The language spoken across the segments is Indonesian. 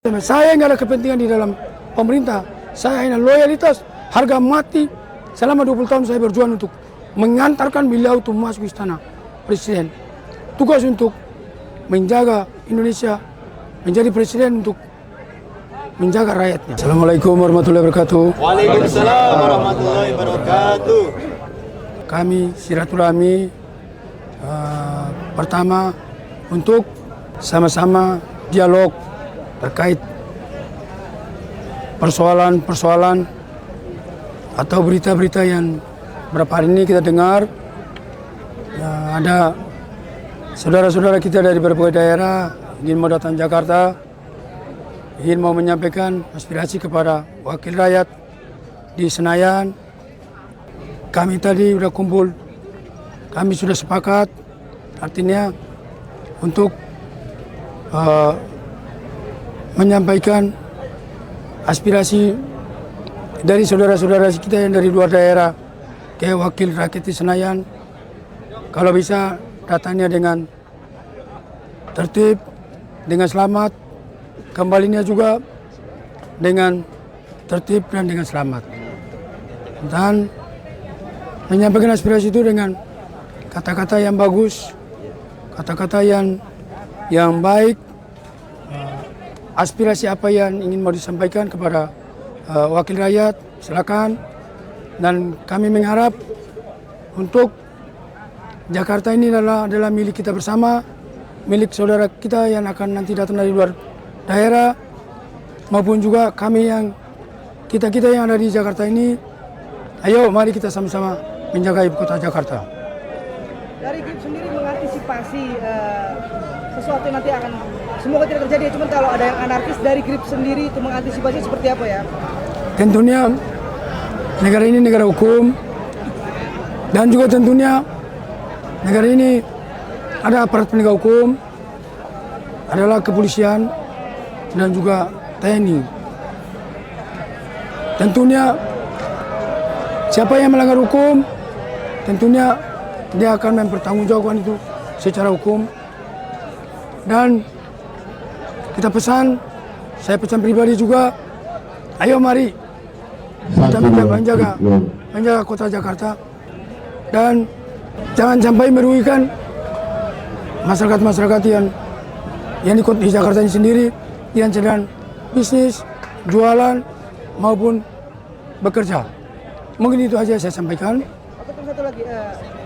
Saya nggak ada kepentingan di dalam pemerintah. Saya hanya loyalitas, harga mati. Selama 20 tahun saya berjuang untuk mengantarkan beliau untuk masuk istana presiden. Tugas untuk menjaga Indonesia, menjadi presiden untuk menjaga rakyatnya. Assalamualaikum warahmatullahi wabarakatuh. Waalaikumsalam warahmatullahi wabarakatuh. Kami silaturahmi pertama untuk sama-sama dialog terkait persoalan-persoalan atau berita-berita yang beberapa hari ini kita dengar. Ada saudara-saudara kita dari berbagai daerah ingin mau datang Jakarta, ingin mau menyampaikan aspirasi kepada wakil rakyat di Senayan. Kami tadi sudah kumpul, kami sudah sepakat, artinya untuk menyampaikan aspirasi dari saudara-saudara kita yang dari luar daerah ke wakil rakyat di Senayan. Kalau bisa datangnya dengan tertib, dengan selamat, kembalinya juga dengan tertib dan dengan selamat. Dan menyampaikan aspirasi itu dengan kata-kata yang bagus, kata-kata yang baik, aspirasi apa yang ingin mau disampaikan kepada wakil rakyat, silakan. Dan kami mengharap untuk Jakarta ini adalah milik kita bersama, milik saudara kita yang akan nanti datang dari luar daerah, maupun juga kami yang kita yang ada di Jakarta ini. Ayo mari kita sama-sama menjaga ibu kota Jakarta. Dari GRIP sendiri mengantisipasi sesuatu yang nanti akan semoga tidak terjadi. Cuman kalau ada yang anarkis dari GRIP sendiri itu mengantisipasi seperti apa ya? Tentunya negara ini negara hukum, dan juga tentunya negara ini ada aparat penegak hukum, adalah kepolisian dan juga TNI. Tentunya siapa yang melanggar hukum, tentunya dia akan mempertanggungjawabkan itu secara hukum. Dan kita pesan, saya pesan pribadi juga, ayo mari kita menjaga kota Jakarta, dan jangan sampai merugikan masyarakat yang ikut di Jakarta ini sendiri, yang sedang bisnis, jualan maupun bekerja. Mungkin itu aja saya sampaikan. Ataupun satu lagi,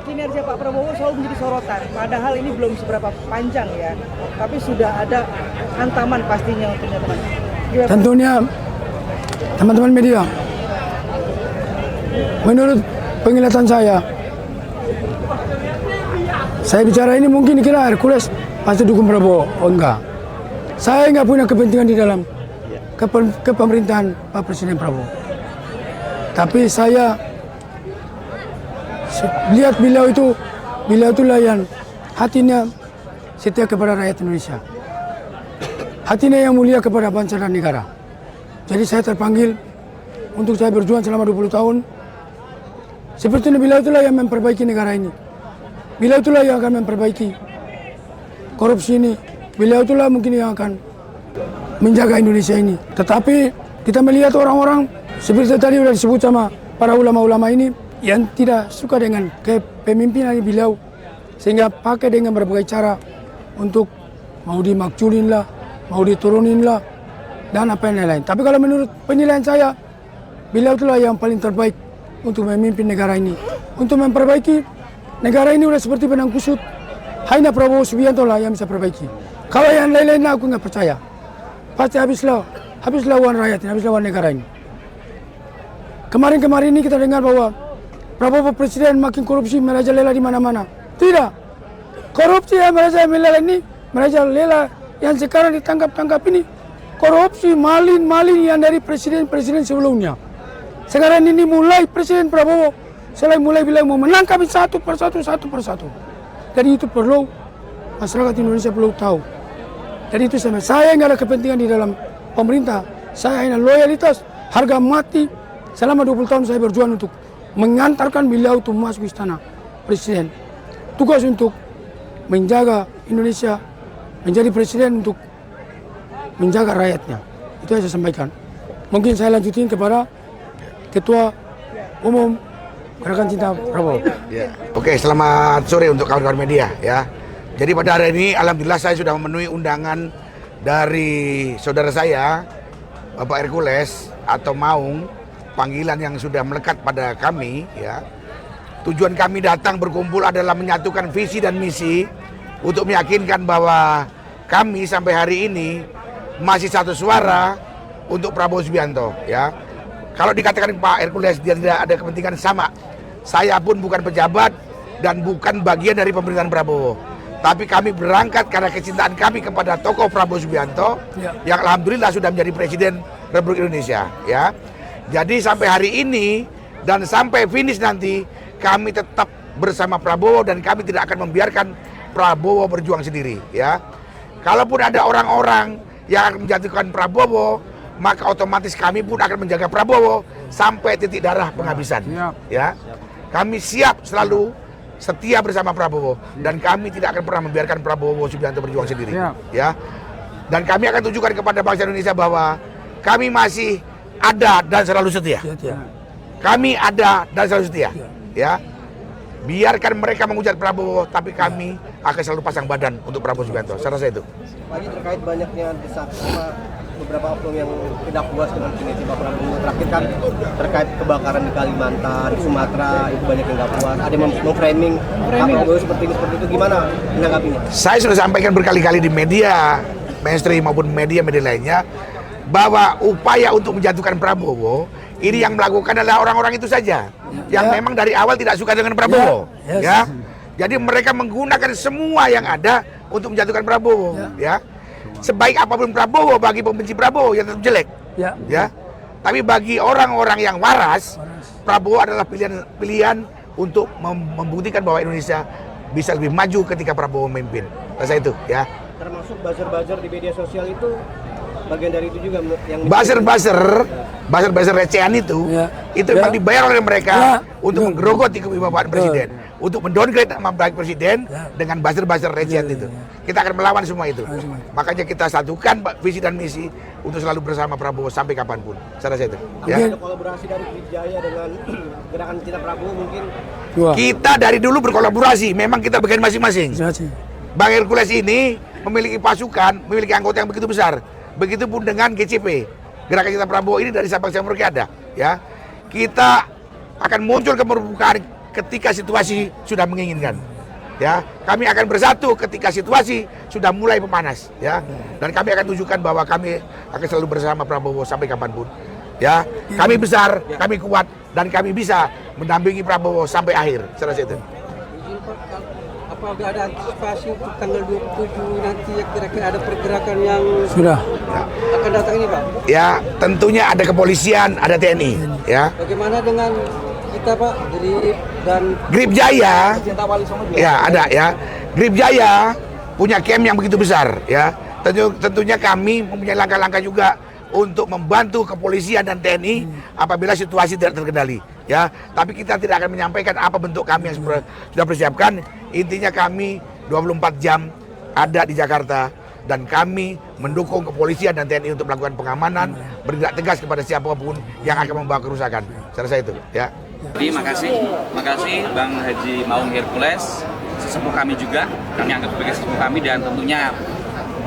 kinerja Pak Prabowo selalu menjadi sorotan, padahal ini belum seberapa panjang ya, tapi sudah ada hantaman pastinya untuk teman-teman. Tentunya teman-teman media, menurut penglihatan saya bicara ini mungkin dikira Hercules pasti dukung Prabowo. Oh enggak, saya enggak punya kepentingan di dalam kepemerintahan Pak Presiden Prabowo. Tapi saya lihat beliau itulah yang hatinya setia kepada rakyat Indonesia, hatinya yang mulia kepada bangsa dan negara. Jadi saya terpanggil untuk saya berjuang selama 20 tahun. Seperti ini, beliau itulah yang memperbaiki negara ini. Beliau itulah yang akan memperbaiki korupsi ini. Beliau itulah mungkin yang akan menjaga Indonesia ini. Tetapi kita melihat orang-orang seperti tadi sudah disebut sama para ulama-ulama ini yang tidak suka dengan kepemimpinan beliau, sehingga pakai dengan berbagai cara untuk mau dimakculin lah, mau diturunin lah, dan apa yang lain-lain. Tapi kalau menurut penilaian saya, beliau itulah yang paling terbaik untuk memimpin negara ini, untuk memperbaiki negara ini. Udah seperti benang kusut, hanya Prabowo Subianto lah yang bisa perbaiki. Kalau yang lain-lain aku nggak percaya, pasti habislah uang rakyat ini, habislah uang negara ini. Kemarin ini kita dengar bahwa Prabowo Presiden makin korupsi, merajalela di mana-mana. Tidak, korupsi yang merajalela ini, merajalela yang sekarang ditangkap ini, korupsi malin yang dari presiden sebelumnya. Sekarang ini mulai Presiden Prabowo, selain mulai bilang mau menangkap satu persatu. Jadi itu perlu masyarakat Indonesia perlu tahu. Jadi itu saya nggak ada kepentingan di dalam pemerintah. Saya hanya loyalitas, harga mati. Selama 20 tahun saya berjuang untuk mengantarkan beliau untuk masuk istana presiden. Tugas untuk menjaga Indonesia, menjadi presiden untuk menjaga rakyatnya. Itu yang saya sampaikan. Mungkin saya lanjutin kepada Ketua Umum Gerakan Cinta Prabowo. Ya. Oke, selamat sore untuk kawan-kawan media ya. Jadi pada hari ini alhamdulillah saya sudah memenuhi undangan dari saudara saya Bapak Hercules atau Maung, panggilan yang sudah melekat pada kami ya. Tujuan kami datang berkumpul adalah menyatukan visi dan misi untuk meyakinkan bahwa kami sampai hari ini masih satu suara untuk Prabowo Subianto ya. Kalau dikatakan Pak Hercules dia tidak ada kepentingan sama. Saya pun bukan pejabat dan bukan bagian dari pemerintahan Prabowo. Tapi kami berangkat karena kecintaan kami kepada tokoh Prabowo Subianto yang alhamdulillah sudah menjadi Presiden Republik Indonesia ya. Jadi sampai hari ini dan sampai finish nanti kami tetap bersama Prabowo dan kami tidak akan membiarkan Prabowo berjuang sendiri ya. Kalaupun ada orang-orang yang akan menjatuhkan Prabowo, maka otomatis kami pun akan menjaga Prabowo sampai titik darah penghabisan. Ya, kami siap selalu setia bersama Prabowo dan kami tidak akan pernah membiarkan Prabowo Subianto berjuang sendiri. Ya, dan kami akan tunjukkan kepada bangsa Indonesia bahwa kami masih ada dan selalu setia. Kami ada dan selalu setia. Ya, biarkan mereka menghujat Prabowo, tapi kami akan selalu pasang badan untuk Prabowo Subianto. Saya rasa itu. Lagi terkait banyaknya desak sama beberapa oknum yang tidak puas dengan kinerja Pak Prabowo. Terakhir kan terkait kebakaran di Kalimantan, di Sumatera, itu banyak yang nggak puas. Ada yang memframing Pak Prabowo seperti itu. Gimana menanggapinya? Saya sudah sampaikan berkali-kali di media mainstream maupun media-media lainnya bahwa upaya untuk menjatuhkan Prabowo ini yang melakukan adalah orang-orang itu saja yang memang dari awal tidak suka dengan Prabowo. Ya. Jadi mereka menggunakan semua yang ada untuk menjatuhkan Prabowo. Ya. Sebaik apapun Prabowo bagi pembenci Prabowo yang tetap jelek. Ya. Tapi bagi orang-orang yang waras, Prabowo adalah pilihan untuk membuktikan bahwa Indonesia bisa lebih maju ketika Prabowo memimpin. Rasa itu, ya. Termasuk buzzer-buzzer di media sosial itu bagian dari itu juga yang buzzer recehan itu memang dibayar oleh mereka untuk menggerogoti kewibawaan presiden, untuk mendowngrade nama baik presiden dengan buzzer recehan itu. Kita akan melawan semua itu. Makanya kita satukan visi dan misi untuk selalu bersama Prabowo sampai kapanpun. Saya rasa itu. Ya. Ada kolaborasi dari Wijaya dengan Gerakan Cinta Prabowo mungkin. Kita dari dulu berkolaborasi, memang kita bagian masing-masing. Bang Hercules ini memiliki pasukan, memiliki anggota yang begitu besar. Begitupun dengan GCP, Gerakan Cinta Prabowo ini dari Sabang sampai Merauke ada, ya. Kita akan muncul ke permukaan ketika situasi sudah menginginkan, ya. Kami akan bersatu ketika situasi sudah mulai memanas, ya. Dan kami akan tunjukkan bahwa kami akan selalu bersama Prabowo sampai kapanpun, ya. Kami besar, kami kuat, dan kami bisa mendampingi Prabowo sampai akhir. Saya rasa itu. Apakah ada antisipasi untuk tanggal 27 nanti ya, kira-kira ada pergerakan yang Sudah akan datang ini, Pak? Ya, tentunya ada kepolisian, ada TNI, ya. Bagaimana dengan kita, Pak, dari dan Grip Jaya, ya ada ya. Grip Jaya punya camp yang begitu besar, ya. Tentunya kami mempunyai langkah-langkah juga untuk membantu kepolisian dan TNI apabila situasi tidak terkendali, ya. Tapi kita tidak akan menyampaikan apa bentuk kami yang sudah persiapkan. Intinya kami 24 jam ada di Jakarta dan kami mendukung kepolisian dan TNI untuk melakukan pengamanan, bertindak tegas kepada siapapun yang akan membawa kerusakan. Saya rasa itu, ya. Jadi makasih Bang Haji Maung Hercules, sesepuh kami juga, kami anggap sebagai sesepuh kami, dan tentunya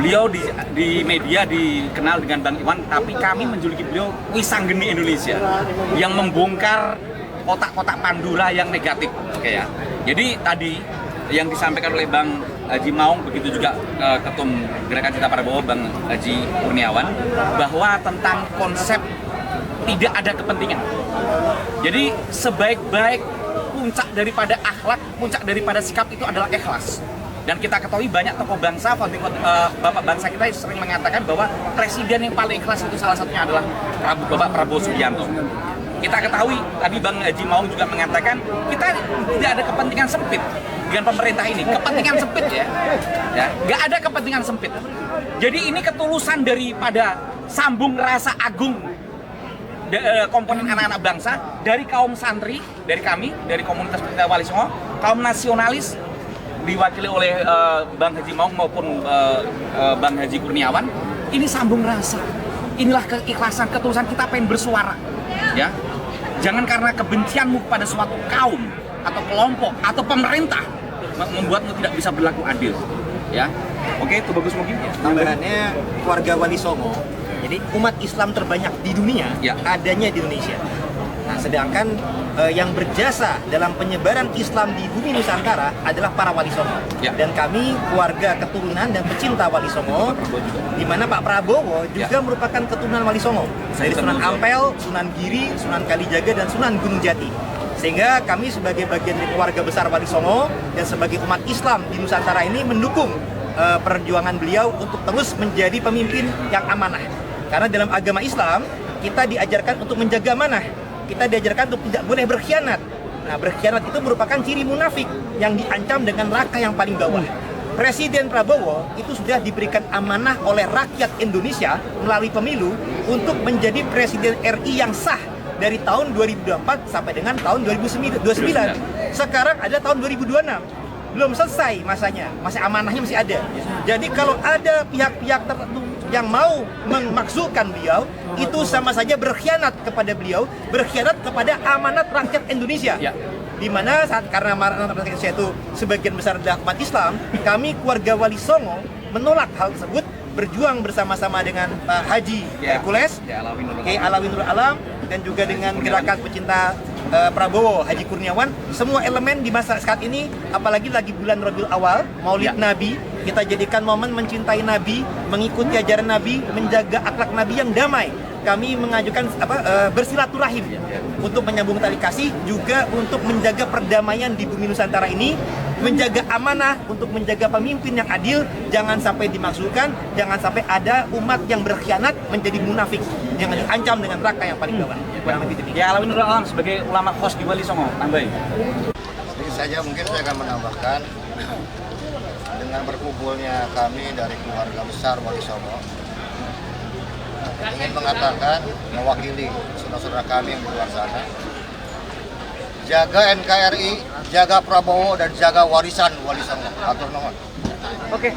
beliau di media dikenal dengan Bang Iwan, tapi kami menjuluki beliau Wisanggeni Indonesia yang membongkar kotak-kotak Pandora yang negatif. Oke ya. Jadi tadi yang disampaikan oleh Bang Haji Maung, begitu juga Ketum Gerakan Cinta Prabowo Bang Haji Kurniawan, bahwa tentang konsep tidak ada kepentingan. Jadi sebaik-baik puncak daripada akhlak, puncak daripada sikap itu adalah ikhlas. Dan kita ketahui banyak tokoh bangsa, bapak bangsa kita sering mengatakan bahwa presiden yang paling ikhlas itu salah satunya adalah Bapak Prabowo Subianto. Kita ketahui, tadi Bang Haji Maung juga mengatakan kita tidak ada kepentingan sempit dengan pemerintah ini. Kepentingan sempit ya, nggak ada kepentingan sempit. Jadi ini ketulusan daripada sambung rasa agung komponen anak-anak bangsa dari kaum santri, dari kami, dari komunitas Pecinta Wali Songo, kaum nasionalis diwakili oleh Bang Haji Maung maupun Bang Haji Kurniawan, Ini sambung rasa. Inilah keikhlasan, ketulusan kita pengen bersuara. Ya. Jangan karena kebencianmu pada suatu kaum atau kelompok atau pemerintah membuatmu tidak bisa berlaku adil. Ya. Oke, itu bagus mungkin. Tambahannya keluarga Wali Songo. Jadi umat Islam terbanyak di dunia Ya. adanya di Indonesia. Nah, sedangkan yang berjasa dalam penyebaran Islam di bumi Nusantara adalah para Wali Songo. Ya. Dan kami keluarga keturunan dan pecinta Wali Songo, di mana Pak Prabowo juga merupakan keturunan Wali Songo dari Sunan Ampel, Sunan Giri, Sunan Kalijaga, dan Sunan Gunung Jati. Sehingga kami sebagai bagian dari keluarga besar Wali Songo dan sebagai umat Islam di Nusantara ini mendukung perjuangan beliau untuk terus menjadi pemimpin yang amanah. Karena dalam agama Islam kita diajarkan untuk menjaga amanah. Kita diajarkan untuk tidak boleh berkhianat. Nah, berkhianat itu merupakan ciri munafik yang diancam dengan neraka yang paling bawah. Presiden Prabowo itu sudah diberikan amanah oleh rakyat Indonesia melalui pemilu untuk menjadi Presiden RI yang sah dari tahun 2024 sampai dengan tahun 2029. Sekarang ada tahun 2026. Belum selesai masanya, masih amanahnya masih ada. Jadi kalau ada pihak-pihak tertentu yang mau memakzulkan beliau, itu sama saja berkhianat kepada beliau, berkhianat kepada amanat rakyat Indonesia. Ya. Di mana karena amanat rakyat Indonesia itu sebagian besar adalah umat Islam, kami keluarga Wali Songo menolak hal tersebut, berjuang bersama-sama dengan Pak Haji Hercules, Kiai Alawi Nurul Alam, dan juga dengan gerakan pecinta Prabowo, Haji Kurniawan. Semua elemen di masa saat ini, apalagi lagi bulan Rabiul Awal, Maulid Nabi, kita jadikan momen mencintai Nabi, mengikuti ajaran Nabi, menjaga akhlak Nabi yang damai. Kami mengajukan bersilaturahim untuk menyambung tali kasih, juga untuk menjaga perdamaian di bumi Nusantara ini, menjaga amanah, untuk menjaga pemimpin yang adil, jangan sampai dimaksudkan, jangan sampai ada umat yang berkhianat menjadi munafik, yang diancam dengan neraka yang paling bawah. Ya, Alawi Nurul Alam sebagai ulama khos di Wali Songo, tambahin. Sedikit saja mungkin saya akan menambahkan, dengan berkumpulnya kami dari keluarga besar Wali Songo, ingin mengatakan, mewakili saudara-saudara kami yang di luar sana, jaga NKRI, jaga Prabowo, dan jaga warisan Wali Songo. Atur nuhun. Oke.